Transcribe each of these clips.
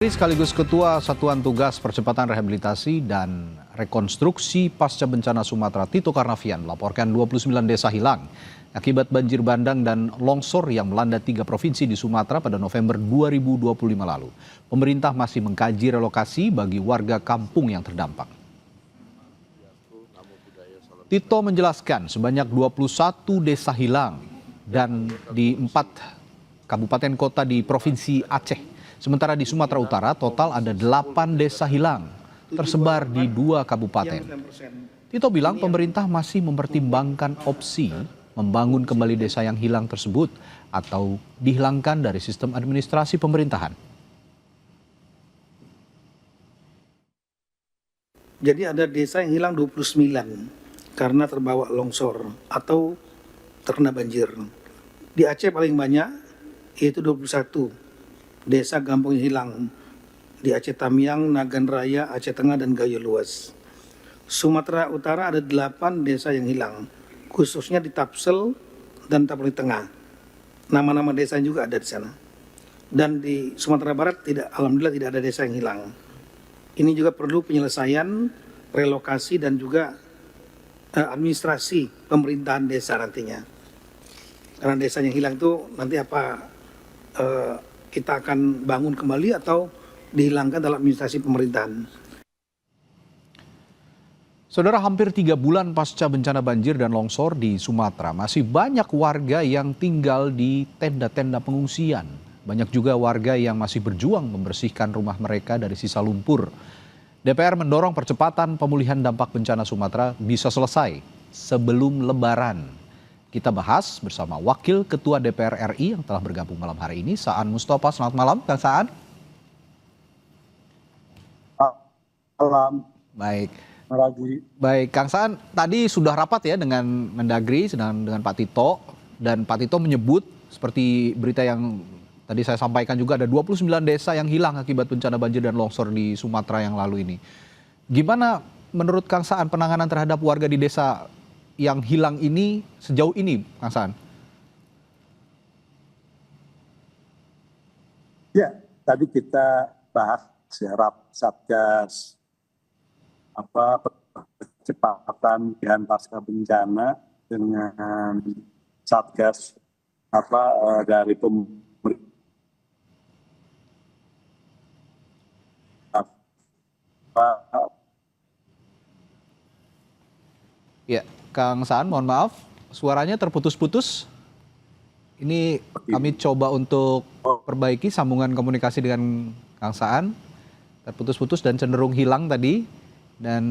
Sekaligus Ketua Satuan Tugas Percepatan Rehabilitasi dan Rekonstruksi Pasca Bencana Sumatera Tito Karnavian melaporkan 29 desa hilang akibat banjir bandang dan longsor yang melanda 3 provinsi di Sumatera pada November 2025 lalu. Pemerintah masih mengkaji relokasi bagi warga kampung yang terdampak. Tito menjelaskan sebanyak 21 desa hilang dan di 4 kabupaten kota di Provinsi Aceh. Sementara di Sumatera Utara total ada 8 desa hilang tersebar di 2 kabupaten. Tito bilang pemerintah masih mempertimbangkan opsi membangun kembali desa yang hilang tersebut atau dihilangkan dari sistem administrasi pemerintahan. Jadi ada desa yang hilang 29 karena terbawa longsor atau terkena banjir. Di Aceh paling banyak yaitu 21 desa kampung yang hilang di Aceh Tamiang, Nagan Raya, Aceh Tengah, dan Gayo Luas. Sumatera Utara ada 8 desa yang hilang, khususnya di Tapsel dan Tapeli Tengah. Nama-nama desa juga ada di sana. Dan di Sumatera Barat alhamdulillah tidak ada desa yang hilang. Ini juga perlu penyelesaian, relokasi, dan juga administrasi pemerintahan desa nantinya. Karena desa yang hilang itu nanti kita akan bangun kembali atau dihilangkan dalam administrasi pemerintahan. Saudara, hampir 3 bulan pasca bencana banjir dan longsor di Sumatera, masih banyak warga yang tinggal di tenda-tenda pengungsian. Banyak juga warga yang masih berjuang membersihkan rumah mereka dari sisa lumpur. DPR mendorong percepatan pemulihan dampak bencana Sumatera bisa selesai sebelum Lebaran. Kita bahas bersama Wakil Ketua DPR RI yang telah bergabung malam hari ini, Saan Mustafa. Selamat malam, Kang Saan. Malam. Baik. Baik, Kang Saan, tadi sudah rapat ya dengan Mendagri, dengan Pak Tito, dan Pak Tito menyebut seperti berita yang tadi saya sampaikan juga ada 29 desa yang hilang akibat bencana banjir dan longsor di Sumatera yang lalu ini. Gimana menurut Kang Saan penanganan terhadap warga di desa yang hilang ini sejauh ini, Kang Saan? Ya, tadi kita bahas ya, Satgas percepatan dan pasca bencana dengan Satgas dari pemerintah. Ya, Kang Saan, mohon maaf, suaranya terputus-putus. Ini kami coba untuk perbaiki sambungan komunikasi dengan Kang Saan. Terputus-putus dan cenderung hilang tadi. Dan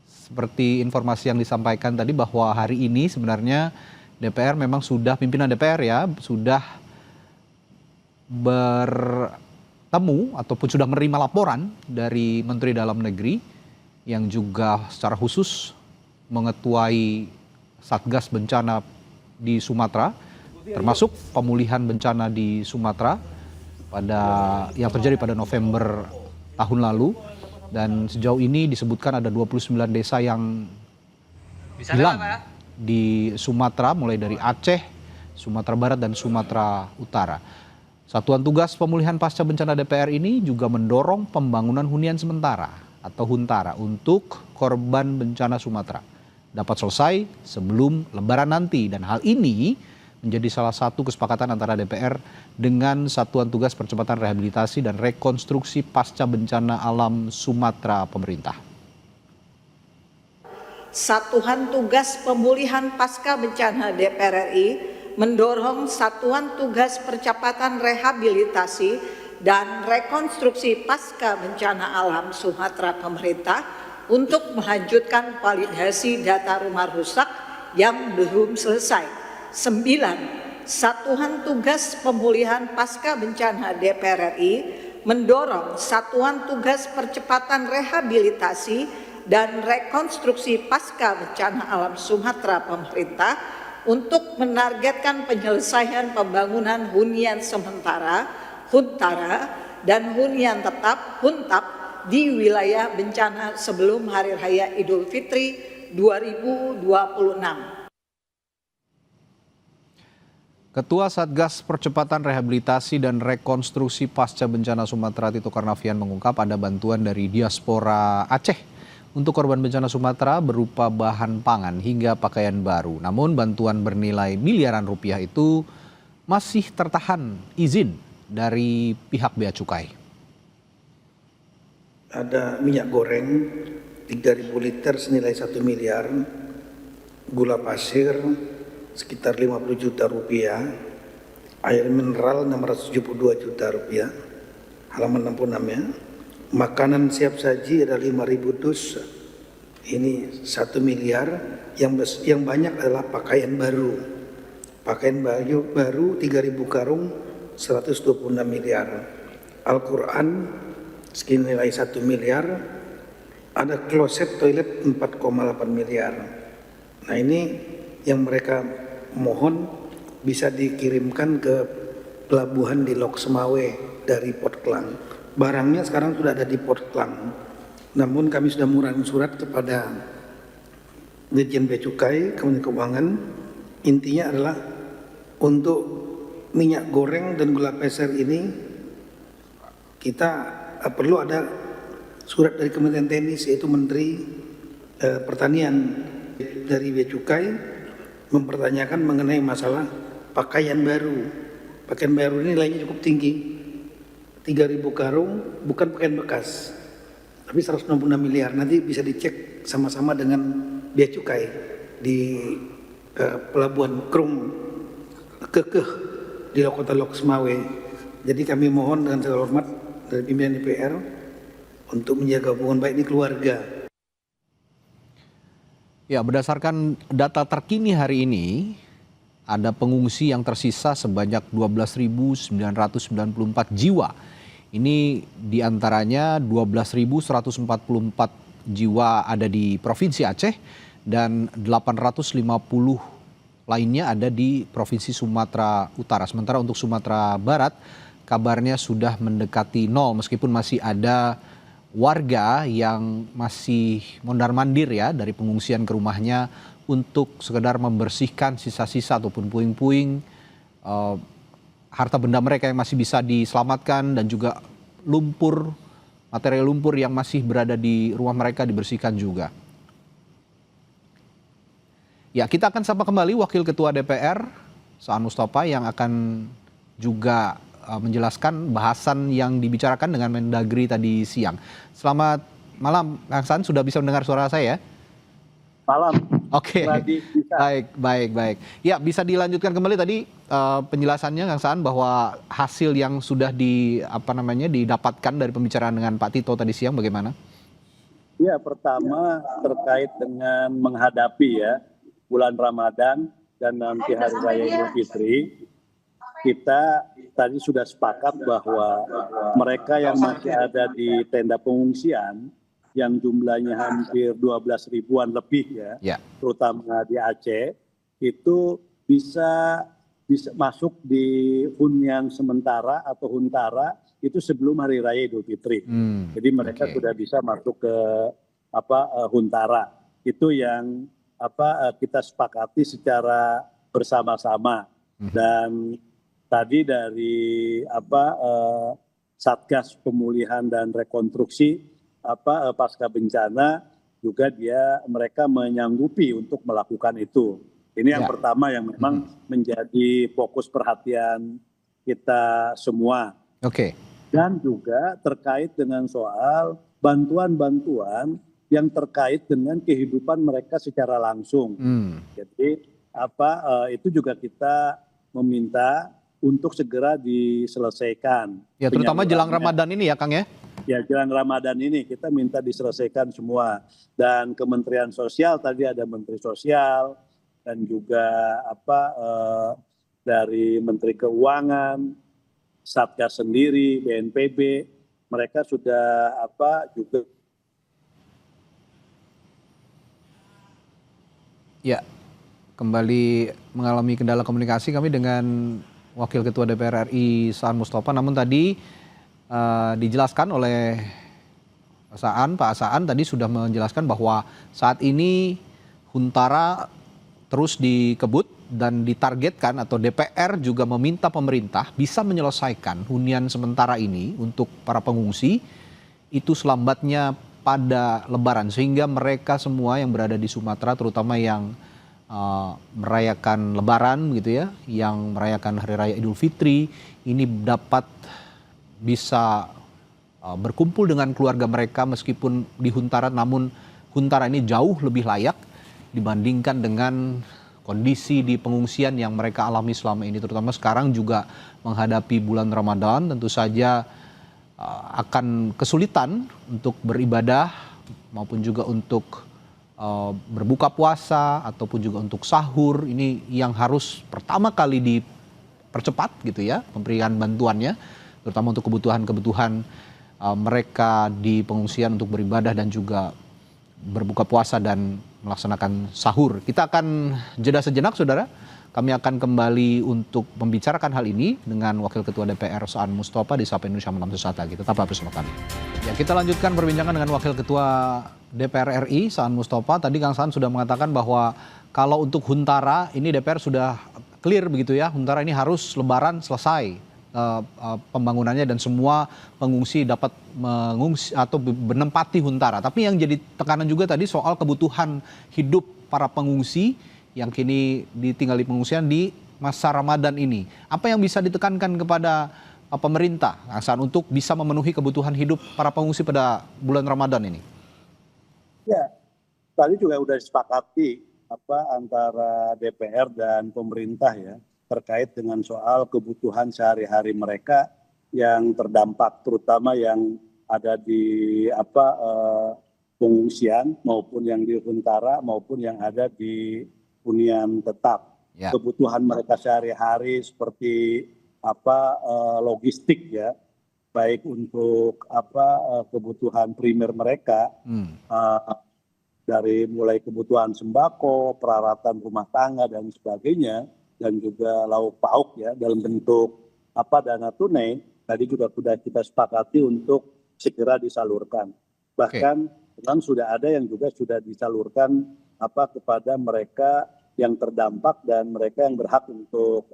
seperti informasi yang disampaikan tadi bahwa hari ini sebenarnya DPR memang sudah, pimpinan DPR ya, sudah bertemu ataupun sudah menerima laporan dari Menteri Dalam Negeri yang juga secara khusus mengetuai Satgas Bencana di Sumatera, termasuk pemulihan bencana di Sumatera yang terjadi pada November tahun lalu. Dan sejauh ini disebutkan ada 29 desa yang hilang di Sumatera, mulai dari Aceh, Sumatera Barat, dan Sumatera Utara. Satuan Tugas Pemulihan Pasca Bencana DPR ini juga mendorong pembangunan hunian sementara atau Huntara untuk korban bencana Sumatera dapat selesai sebelum Lebaran nanti, dan hal ini menjadi salah satu kesepakatan antara DPR dengan Satuan Tugas Percepatan Rehabilitasi dan Rekonstruksi Pasca Bencana Alam Sumatera pemerintah. Satuan Tugas Pemulihan Pasca Bencana DPR RI mendorong Satuan Tugas Percepatan Rehabilitasi dan Rekonstruksi Pasca Bencana Alam Sumatera pemerintah untuk melanjutkan validasi data rumah rusak yang belum selesai. 9. Satuan Tugas Pemulihan Pasca Bencana DPR RI mendorong Satuan Tugas Percepatan Rehabilitasi dan Rekonstruksi Pasca Bencana Alam Sumatera pemerintah untuk menargetkan penyelesaian pembangunan hunian sementara, Huntara, dan hunian tetap, Huntap, di wilayah bencana sebelum Hari Raya Idul Fitri 2026. Ketua Satgas Percepatan Rehabilitasi dan Rekonstruksi Pasca Bencana Sumatera Tito Karnavian mengungkap ada bantuan dari diaspora Aceh untuk korban bencana Sumatera berupa bahan pangan hingga pakaian baru. Namun bantuan bernilai miliaran rupiah itu masih tertahan izin dari pihak Bea Cukai. Ada minyak goreng 3.000 liter senilai 1 miliar, gula pasir sekitar 50 juta rupiah, air mineral 672 juta rupiah, halaman 66 ya. Makanan siap saji ada 5.000 dus, ini 1 miliar, yang banyak adalah pakaian baru. Pakaian baru 3.000 karung 126 miliar. Al-Quran senilai 1 miliar, ada kloset toilet 4,8 miliar. Nah ini yang mereka mohon bisa dikirimkan ke pelabuhan di Lok Semawe dari Port Klang. Barangnya sekarang sudah ada di Port Klang. Namun kami sudah mengurangi surat kepada Dirjen Bea Cukai, Kementerian Keuangan. Intinya adalah untuk minyak goreng dan gula pasir ini kita perlu ada surat dari Kementerian Teknis, yaitu Menteri Pertanian dari Bea Cukai mempertanyakan mengenai masalah pakaian baru. Pakaian baru ini nilainya cukup tinggi, 3.000 karung, bukan pakaian bekas, tapi 166 miliar. Nanti bisa dicek sama-sama dengan Bea Cukai di Pelabuhan Krum Kekeh di Kota Lok Semawe. Jadi kami mohon dengan segala hormat dari pimpinan DPR untuk menjaga hubungan baik ini keluarga. Ya, berdasarkan data terkini hari ini, ada pengungsi yang tersisa sebanyak 12.994 jiwa. Ini diantaranya 12.144 jiwa ada di Provinsi Aceh dan 850 lainnya ada di Provinsi Sumatera Utara. Sementara untuk Sumatera Barat kabarnya sudah mendekati nol meskipun masih ada warga yang masih mondar-mandir ya dari pengungsian ke rumahnya untuk sekedar membersihkan sisa-sisa ataupun puing-puing harta benda mereka yang masih bisa diselamatkan dan juga lumpur, material lumpur yang masih berada di rumah mereka dibersihkan juga. Ya, kita akan sapa kembali Wakil Ketua DPR Saan Mustafa yang akan juga menjelaskan bahasan yang dibicarakan dengan Mendagri tadi siang. Selamat malam, Kang Saan, sudah bisa mendengar suara saya? Malam. Oke, baik. Ya, bisa dilanjutkan kembali tadi penjelasannya Kang Saan bahwa hasil yang sudah didapatkan dari pembicaraan dengan Pak Tito tadi siang bagaimana? Ya, pertama terkait dengan menghadapi ya bulan Ramadan dan nanti Hari Raya Idul Fitri. Kita tadi sudah sepakat bahwa mereka yang masih ada di tenda pengungsian yang jumlahnya hampir 12 ribuan lebih ya, terutama di Aceh, itu bisa masuk di hunian sementara atau huntara itu sebelum Hari Raya Idul Fitri. Jadi mereka sudah bisa masuk ke huntara. Itu yang kita sepakati secara bersama-sama. Dan tadi dari Satgas Pemulihan dan Rekonstruksi pasca bencana juga mereka menyanggupi untuk melakukan itu. Ini yang pertama yang memang menjadi fokus perhatian kita semua. Dan juga terkait dengan soal bantuan-bantuan yang terkait dengan kehidupan mereka secara langsung. Jadi itu juga kita meminta untuk segera diselesaikan. Ya, terutama jelang Ramadan ini ya, Kang ya? Ya, jelang Ramadan ini kita minta diselesaikan semua. Dan Kementerian Sosial, tadi ada Menteri Sosial, dan juga dari Menteri Keuangan, Satgas sendiri, BNPB, mereka sudah juga. Ya, kembali mengalami kendala komunikasi kami dengan Wakil Ketua DPR RI Saan Mustafa. Namun tadi dijelaskan oleh Pak Saan tadi sudah menjelaskan bahwa saat ini huntara terus dikebut dan ditargetkan atau DPR juga meminta pemerintah bisa menyelesaikan hunian sementara ini untuk para pengungsi itu selambatnya pada Lebaran, sehingga mereka semua yang berada di Sumatera, terutama yang merayakan Lebaran gitu ya, yang merayakan Hari Raya Idul Fitri, ini dapat bisa berkumpul dengan keluarga mereka meskipun di Huntara, namun Huntara ini jauh lebih layak dibandingkan dengan kondisi di pengungsian yang mereka alami selama ini, terutama sekarang juga menghadapi bulan Ramadan, tentu saja akan kesulitan untuk beribadah maupun juga untuk berbuka puasa ataupun juga untuk sahur. Ini yang harus pertama kali dipercepat gitu ya, pemberian bantuannya, terutama untuk kebutuhan-kebutuhan mereka di pengungsian untuk beribadah dan juga berbuka puasa dan melaksanakan sahur. Kita akan jeda sejenak, saudara. Kami akan kembali untuk membicarakan hal ini dengan Wakil Ketua DPR Saan Mustapa di Sapa Indonesia Malam sesaat lagi. Tetaplah bersama kami. Ya, kita lanjutkan perbincangan dengan Wakil Ketua DPR RI Saan Mustapa. Tadi Kang Saan sudah mengatakan bahwa kalau untuk Huntara ini DPR sudah clear begitu ya. Huntara ini harus Lebaran selesai pembangunannya dan semua pengungsi dapat mengungsi atau menempati Huntara. Tapi yang jadi tekanan juga tadi soal kebutuhan hidup para pengungsi yang kini ditinggal di pengungsian di masa Ramadan ini. Apa yang bisa ditekankan kepada pemerintah Kang, untuk bisa memenuhi kebutuhan hidup para pengungsi pada bulan Ramadan ini? Ya, tadi juga sudah disepakati antara DPR dan pemerintah ya, terkait dengan soal kebutuhan sehari-hari mereka yang terdampak, terutama yang ada di pengungsian maupun yang di Huntara maupun yang ada di hunian tetap. Ya. Kebutuhan mereka sehari-hari seperti logistik ya, baik untuk kebutuhan primer mereka, dari mulai kebutuhan sembako, peralatan rumah tangga dan sebagainya, dan juga lauk pauk ya dalam bentuk dana tunai, tadi juga sudah kita sepakati untuk segera disalurkan. Bahkan memang sudah ada yang juga sudah disalurkan kepada mereka yang terdampak dan mereka yang berhak untuk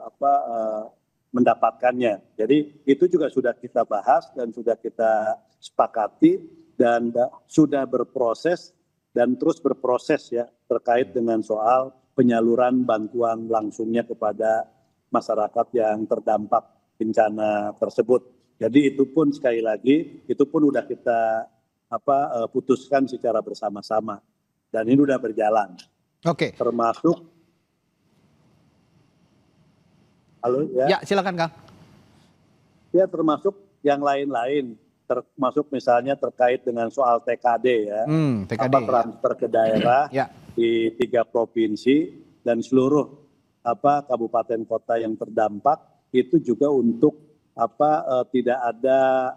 mendapatkannya. Jadi itu juga sudah kita bahas dan sudah kita sepakati dan sudah berproses dan terus berproses ya terkait dengan soal penyaluran bantuan langsungnya kepada masyarakat yang terdampak bencana tersebut. Jadi itu pun sekali lagi itu pun sudah kita putuskan secara bersama-sama dan ini sudah berjalan. Oke. Termasuk halo ya. Ya, silakan Kang. Ya, termasuk yang lain-lain, termasuk misalnya terkait dengan soal TKD ya. TKD transfer ke daerah di 3 provinsi dan seluruh kabupaten kota yang terdampak itu juga untuk tidak ada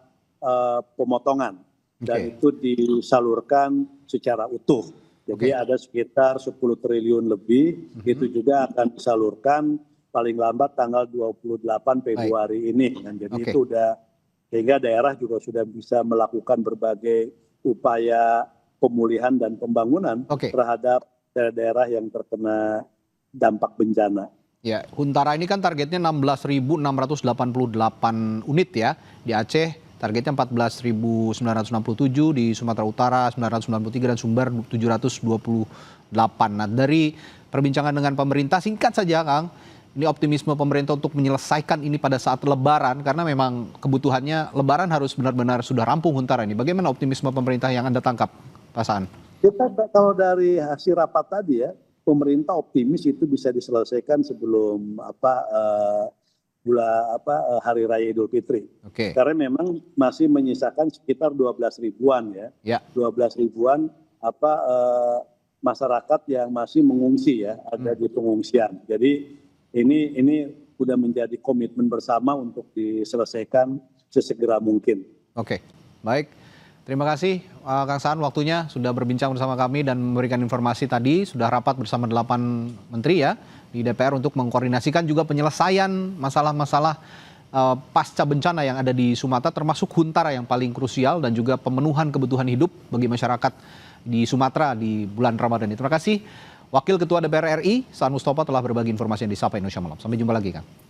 pemotongan dan itu disalurkan secara utuh. Jadi ada sekitar 10 triliun lebih itu juga akan disalurkan paling lambat tanggal 28 Februari ini. Dan jadi itu udah sehingga daerah juga sudah bisa melakukan berbagai upaya pemulihan dan pembangunan terhadap daerah-daerah yang terkena dampak bencana. Ya, Huntara ini kan targetnya 16.688 unit ya. Di Aceh targetnya 14.967, di Sumatera Utara 993 dan Sumbar 728. Nah, dari perbincangan dengan pemerintah singkat saja Kang, ini optimisme pemerintah untuk menyelesaikan ini pada saat Lebaran, karena memang kebutuhannya Lebaran harus benar-benar sudah rampung Huntara ini. Bagaimana optimisme pemerintah yang Anda tangkap, Pak Saan? Kita kalau dari hasil rapat tadi ya, pemerintah optimis itu bisa diselesaikan sebelum Hari Raya Idul Fitri. Karena memang masih menyisakan sekitar 12 ribuan ya. 12 ribuan masyarakat yang masih mengungsi ya, ada di pengungsian. Jadi ini sudah menjadi komitmen bersama untuk diselesaikan sesegera mungkin. Oke, baik. Terima kasih Kang Saan waktunya sudah berbincang bersama kami dan memberikan informasi tadi. Sudah rapat bersama 8 menteri ya di DPR untuk mengkoordinasikan juga penyelesaian masalah-masalah pasca bencana yang ada di Sumatera, termasuk Huntara yang paling krusial, dan juga pemenuhan kebutuhan hidup bagi masyarakat di Sumatera di bulan Ramadan ini. Terima kasih Wakil Ketua DPR RI, Saan Mustafa telah berbagi informasi yang di Sapa Indonesia Malam. Sampai jumpa lagi, Kang.